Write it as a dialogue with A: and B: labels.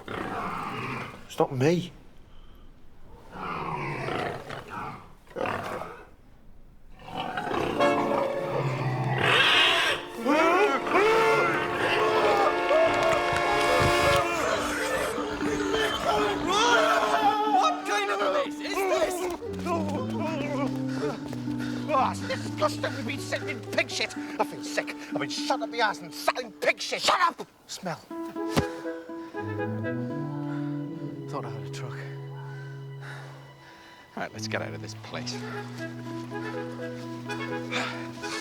A: It's not me.
B: What kind of a place is this?
A: Oh, it's disgusting. We've been sitting in pig shit. I feel sick. I've been shot up the arse and sat in pig shit. Shut up! Smell. Thought I had a truck.
B: Right, let's get out of this place.